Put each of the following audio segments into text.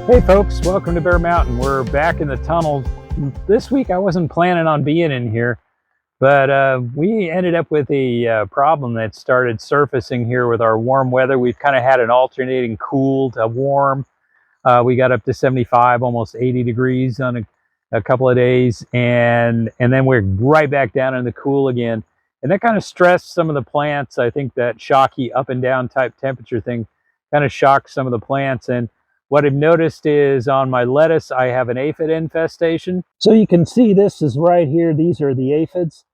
Hey folks, welcome to Bear Mountain. We're back in the tunnel. This week I wasn't planning on being in here, but we ended up with a problem that started surfacing here with our warm weather. We've kind of had an alternating cool to warm. We got up to 75, almost 80 degrees on a couple of days, and then we're right back down in the cool again. And that kind of stressed some of the plants. I think that shocky up and down type temperature thing kind of shocked some of the plants. And what I've noticed is on my lettuce, I have an aphid infestation. So you can see this is right here. These are the aphids.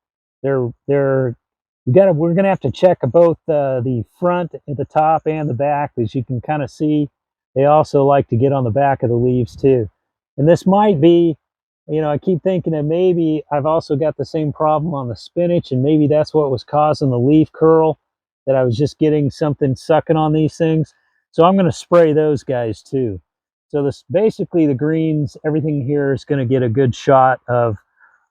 We're gonna have to check both the front at the top and the back, as you can kind of see. They also like to get on the back of the leaves too. And this might be, I keep thinking that maybe I've also got the same problem on the spinach, and maybe that's what was causing the leaf curl, that I was just getting something sucking on these things. So I'm going to spray those guys too. So this basically the greens, everything here is going to get a good shot of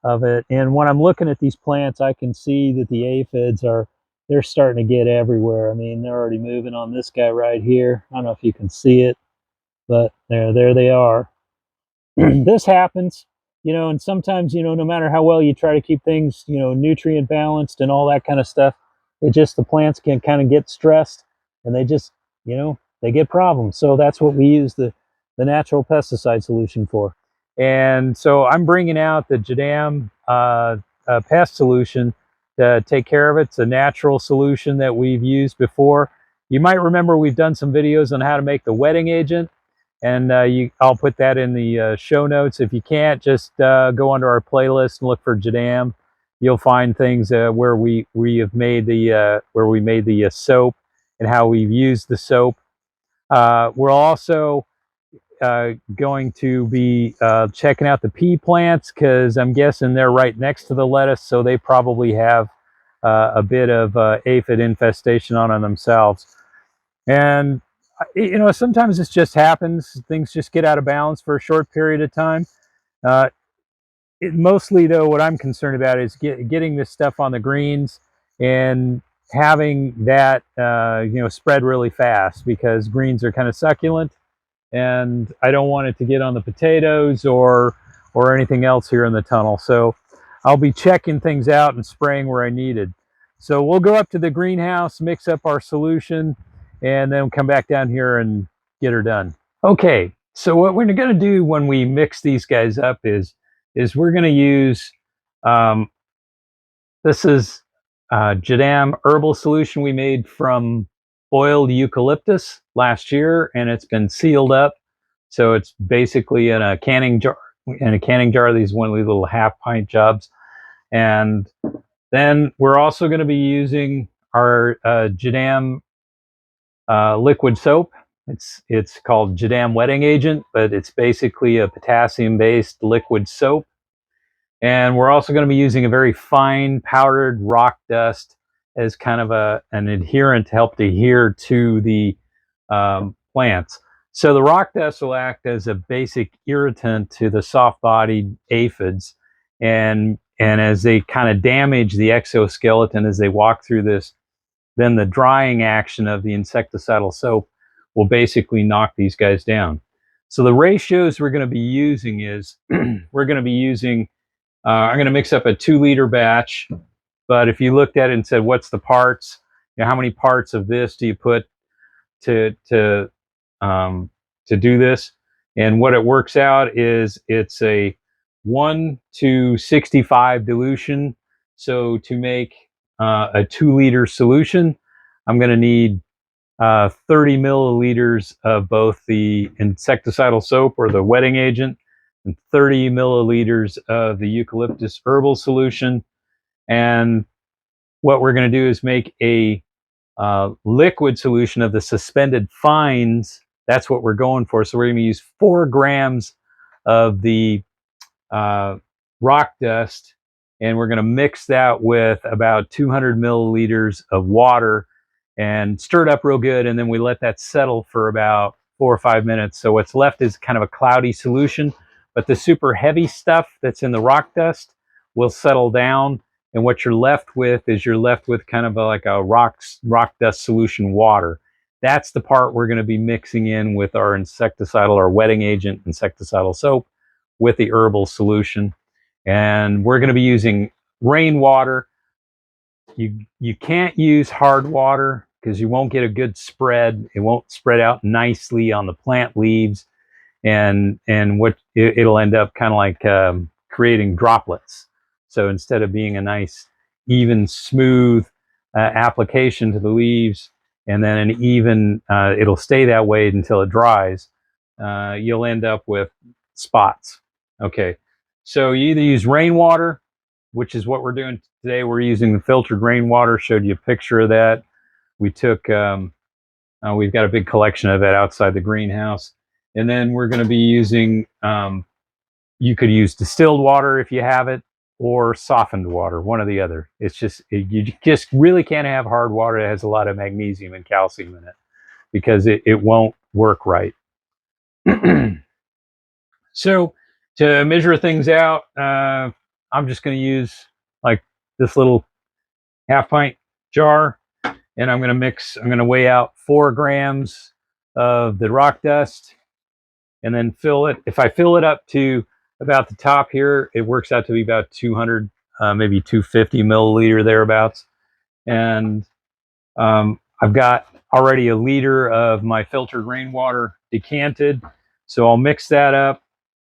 it. And when I'm looking at these plants, I can see that the aphids they're starting to get everywhere. I mean, they're already moving on this guy right here. I don't know if you can see it, but there they are. This happens, and sometimes, no matter how well you try to keep things, nutrient balanced and all that kind of stuff, the plants can kind of get stressed, and they just, they get problems. So that's what we use the natural pesticide solution for. And so I'm bringing out the JADAM pest solution to take care of it. It's a natural solution that we've used before. You might remember we've done some videos on how to make the wetting agent, and I'll put that in the show notes. If you can't, just go under our playlist and look for JADAM. You'll find things where we made the soap and how we've used the soap. We're also going to be checking out the pea plants, because I'm guessing they're right next to the lettuce, so they probably have a bit of aphid infestation on them themselves. And sometimes this just happens. Things just get out of balance for a short period of time. Mostly, though, what I'm concerned about is getting this stuff on the greens and having that spread really fast, because greens are kind of succulent, and I don't want it to get on the potatoes or anything else here in the tunnel. So I'll be checking things out and spraying where I needed. So we'll go up to the greenhouse, mix up our solution, and then come back down here and get her done. Okay, so what we're going to do when we mix these guys up is we're going to use, this is JADAM herbal solution we made from boiled eucalyptus last year, and it's been sealed up. So it's basically in a canning jar. These one of these little half-pint jobs. And then we're also going to be using our JADAM liquid soap. It's called JADAM wetting agent, but it's basically a potassium-based liquid soap. And we're also going to be using a very fine powdered rock dust as kind of an adherent to help adhere to the plants. So the rock dust will act as a basic irritant to the soft-bodied aphids, and as they kind of damage the exoskeleton as they walk through this, then the drying action of the insecticidal soap will basically knock these guys down. So the ratios we're going to be using is we're going to be using I'm going to mix up a 2-liter batch, but if you looked at it and said, what's the parts? How many parts of this do you put to do this? And what it works out is it's a 1:65 dilution. So to make a 2-liter solution, I'm going to need 30 milliliters of both the insecticidal soap or the wetting agent, and 30 milliliters of the eucalyptus herbal solution. And what we're going to do is make a liquid solution of the suspended fines. That's what we're going for. So we're going to use 4 grams of the rock dust, and we're going to mix that with about 200 milliliters of water and stir it up real good, and then we let that settle for about 4 or 5 minutes. So what's left is kind of a cloudy solution, but the super heavy stuff that's in the rock dust will settle down, and what you're left with is kind of like a rock dust solution water. That's the part we're going to be mixing in with our insecticidal, our wetting agent insecticidal soap with the herbal solution. And we're going to be using rainwater. You can't use hard water because you won't get a good spread. It won't spread out nicely on the plant leaves, and what it'll end up kind of like creating droplets. So instead of being a nice, even, smooth application to the leaves, and then an even, it'll stay that way until it dries, you'll end up with spots. Okay, so you either use rainwater, which is what we're doing today. We're using the filtered rainwater. Showed you a picture of that. We took, we've got a big collection of it outside the greenhouse. And then we're going to be using, you could use distilled water if you have it, or softened water, one or the other. It's just, you just really can't have hard water that has a lot of magnesium and calcium in it, because it won't work right. So to measure things out, I'm just going to use like this little half-pint jar, and I'm going to weigh out 4 grams of the rock dust, and then fill it. If I fill it up to about the top here, it works out to be about 200, maybe 250 milliliter thereabouts. And I've got already a liter of my filtered rainwater decanted, so I'll mix that up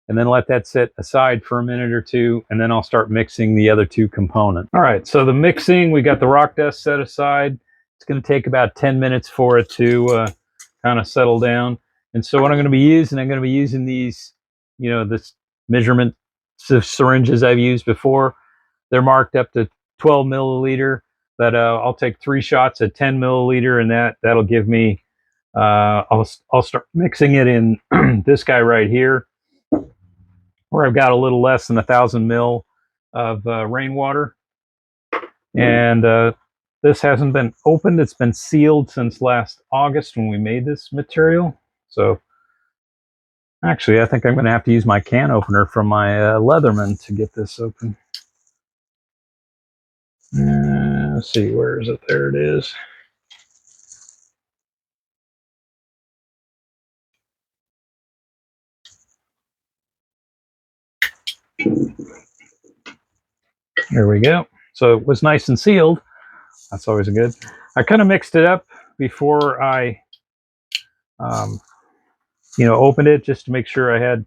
and then let that sit aside for a minute or two, and then I'll start mixing the other 2 components. All right, so the mixing, we got the rock dust set aside. It's going to take about 10 minutes for it to kind of settle down. And so what I'm going to be using these, this measurement syringes I've used before. They're marked up to 12 milliliter, but I'll take 3 shots at 10 milliliter, and that'll give me, I'll start mixing it in this guy right here, where I've got a little less than 1,000 mil of rainwater. And this hasn't been opened. It's been sealed since last August when we made this material. So actually, I think I'm going to have to use my can opener from my Leatherman to get this open. Let's see, where is it? There it is. There we go. So it was nice and sealed. That's always a good. I kind of mixed it up before I, opened it, just to make sure I had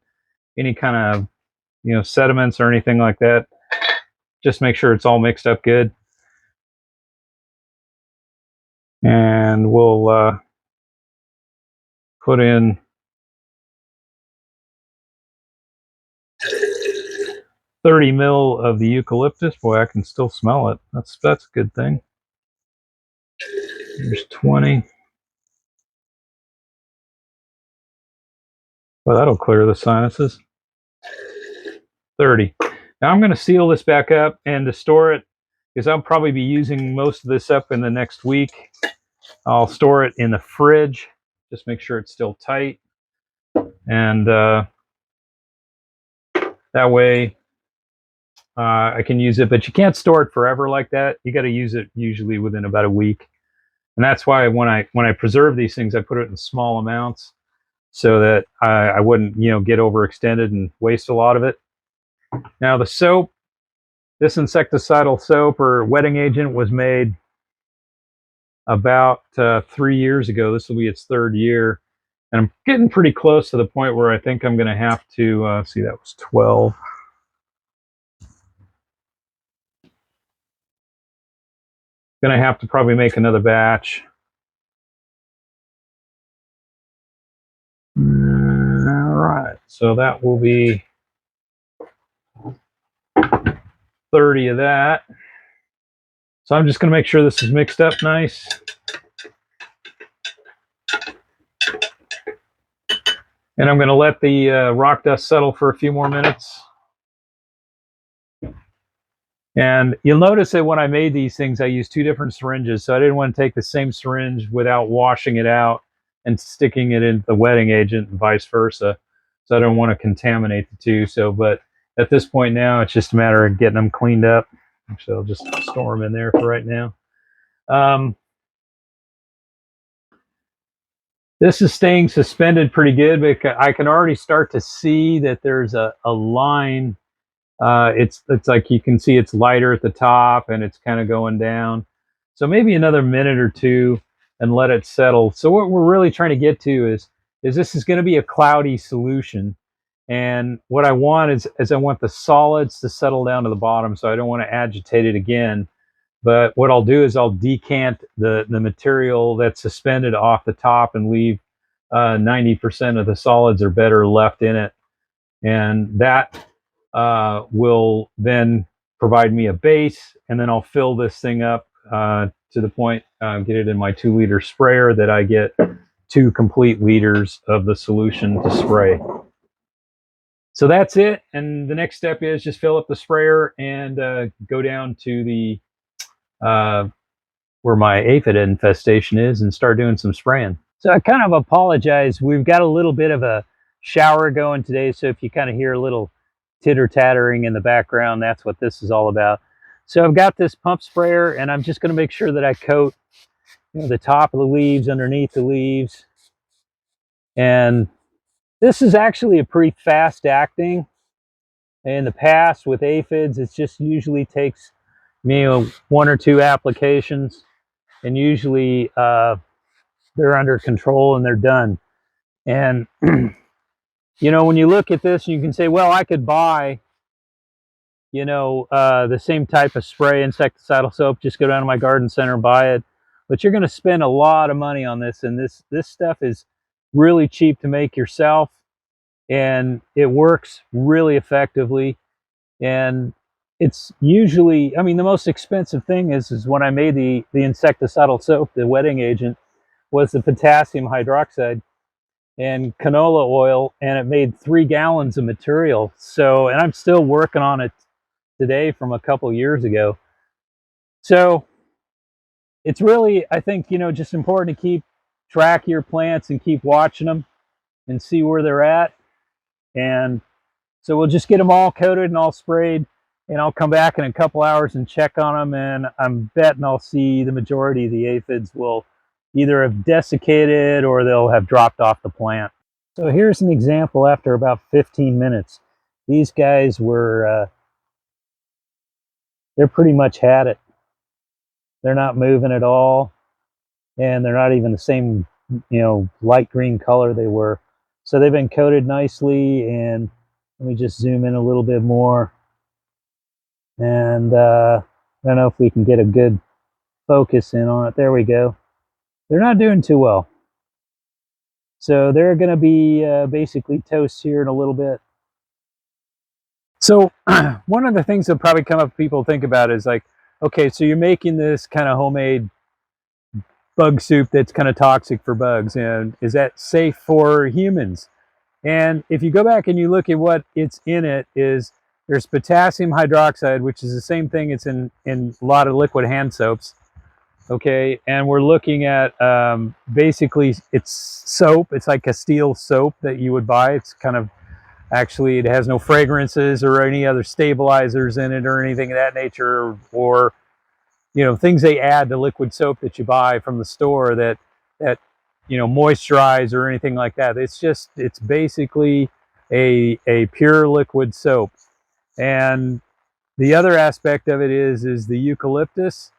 any kind of, sediments or anything like that. Just make sure it's all mixed up good. And we'll put in 30 mil of the eucalyptus. Boy, I can still smell it. That's a good thing. There's 20. Well, that'll clear the sinuses. 30. Now I'm going to seal this back up, and to store it, because I'll probably be using most of this up in the next week, I'll store it in the fridge. Just make sure it's still tight. And that way I can use it, but you can't store it forever like that. You got to use it usually within about a week. And that's why when I preserve these things, I put it in small amounts, so that I wouldn't, get overextended and waste a lot of it. Now the soap, this insecticidal soap or wetting agent was made about 3 years ago. This will be its 3rd year. And I'm getting pretty close to the point where I think I'm going to have to, see, that was 12. Going to have to probably make another batch. All right, so that will be 30 of that. So I'm just going to make sure this is mixed up nice. And I'm going to let the rock dust settle for a few more minutes. And you'll notice that when I made these things, I used 2 different syringes. So I didn't want to take the same syringe without washing it out and sticking it into the wetting agent, and vice versa. So I don't want to contaminate the 2. So, but at this point now, it's just a matter of getting them cleaned up. Actually, I'll just store them in there for right now. This is staying suspended pretty good, but I can already start to see that there's a line. It's like you can see it's lighter at the top and it's kind of going down. So maybe another minute or two and let it settle. So what we're really trying to get to is this is going to be a cloudy solution. And what I want is I want the solids to settle down to the bottom, so I don't want to agitate it again. But what I'll do is I'll decant the material that's suspended off the top and leave 90% of the solids or better left in it. And that will then provide me a base, and then I'll fill this thing up to the point, get it in my 2-liter sprayer that I get 2 complete liters of the solution to spray. So that's it, and the next step is just fill up the sprayer and go down to the where my aphid infestation is and start doing some spraying. So I kind of apologize. We've got a little bit of a shower going today, so if you kind of hear a little titter-tattering in the background, that's what this is all about. So I've got this pump sprayer, and I'm just going to make sure that I coat, you know, the top of the leaves, underneath the leaves. And this is actually a pretty fast acting. In the past with aphids, it just usually takes, you know, 1 or 2 applications, and usually they're under control and they're done. And you know, when you look at this, you can say, well, I could buy, you know, the same type of spray, insecticidal soap, just go down to my garden center and buy it. But you're going to spend a lot of money on this, and this stuff is really cheap to make yourself, and it works really effectively. And it's usually, I mean, the most expensive thing is when I made the insecticidal soap, the wetting agent, was the potassium hydroxide and canola oil, and it made 3 gallons of material. So, and I'm still working on it today from a couple years ago. So it's really, I think, you know, just important to keep track of your plants and keep watching them and see where they're at. And so we'll just get them all coated and all sprayed, and I'll come back in a couple hours and check on them, and I'm betting I'll see the majority of the aphids will either have desiccated or they'll have dropped off the plant. So here's an example after about 15 minutes. These guys were, they're pretty much had it. They're not moving at all, and they're not even the same, you know, light green color they were. So they've been coated nicely, and let me just zoom in a little bit more. And I don't know if we can get a good focus in on it. There we go. They're not doing too well. So they're going to be basically toast here in a little bit. So one of the things that probably come up people think about is like, okay, so you're making this kind of homemade bug soup that's kind of toxic for bugs, and is that safe for humans? And if you go back and you look at what it's in it, is there's potassium hydroxide, which is the same thing it's in a lot of liquid hand soaps. Okay, and we're looking at basically it's soap. It's like Castile soap that you would buy. It's kind of, actually, it has no fragrances or any other stabilizers in it or anything of that nature, or you know, things they add to liquid soap that you buy from the store that you know, moisturize or anything like that. It's just, it's basically a pure liquid soap. And the other aspect of it is the eucalyptus.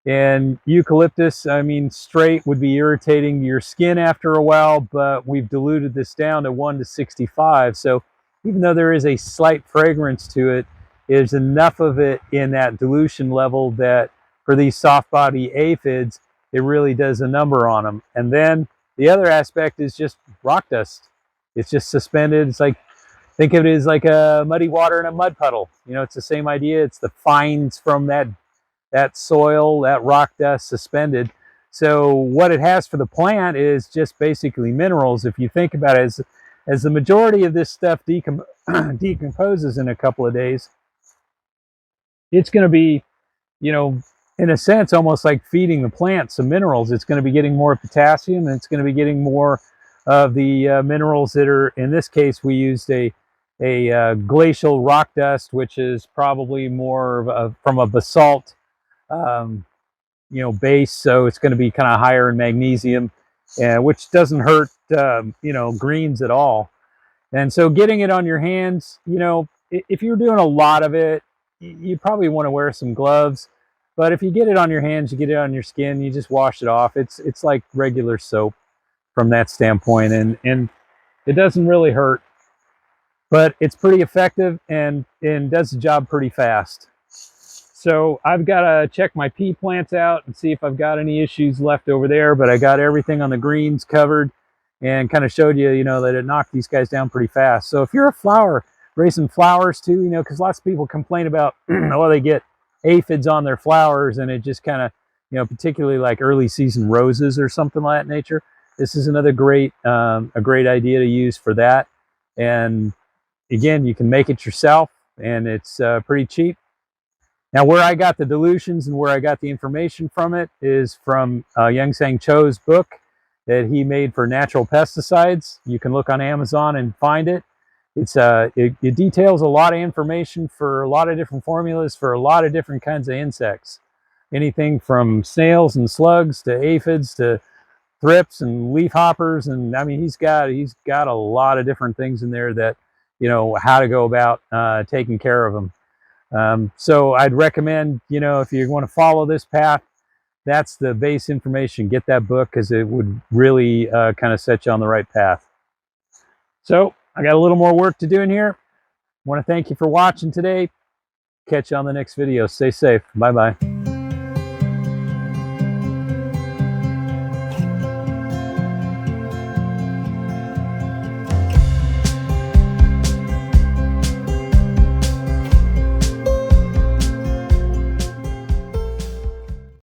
And eucalyptus, I mean, straight would be irritating to your skin after a while, but we've diluted this down to 1 to 65. So even though there is a slight fragrance to it, there's enough of it in that dilution level that for these soft body aphids, it really does a number on them. And then the other aspect is just rock dust. It's just suspended. It's like, think of it as like a muddy water in a mud puddle. You know, it's the same idea. It's the fines from that soil, that rock dust suspended. So what it has for the plant is just basically minerals. If you think about it, as the majority of this stuff decomposes in a couple of days, it's going to be, you know, in a sense, almost like feeding the plant some minerals. It's going to be getting more potassium, and it's going to be getting more of the minerals that are, in this case, we used a glacial rock dust, which is probably more from a basalt you know, base, so it's going to be kind of higher in magnesium which doesn't hurt, you know, greens at all. And so getting it on your hands, you know, if you're doing a lot of it, you probably want to wear some gloves. But if you get it on your hands, you get it on your skin, you just wash it off. It's like regular soap from that standpoint, and it doesn't really hurt, but it's pretty effective and does the job pretty fast. So I've got to check my pea plants out and see if I've got any issues left over there, but I got everything on the greens covered and kind of showed you, you know, that it knocked these guys down pretty fast. So if you're a flower, raising flowers too, you know, because lots of people complain about, oh, they get aphids on their flowers and it just kind of, you know, particularly like early season roses or something like that nature. This is another great, a great idea to use for that. And again, you can make it yourself and it's pretty cheap. Now, where I got the dilutions and where I got the information from it is from Youngsang Cho's book that he made for natural pesticides. You can look on Amazon and find it. It details a lot of information for a lot of different formulas for a lot of different kinds of insects. Anything from snails and slugs to aphids to thrips and leaf hoppers, and I mean he's got a lot of different things in there that, you know, how to go about taking care of them. So I'd recommend, you know, if you want to follow this path, that's the base information. Get that book because it would really kind of set you on the right path. So I got a little more work to do in here. I want to thank you for watching today. Catch you on the next video. Stay safe. Bye-bye.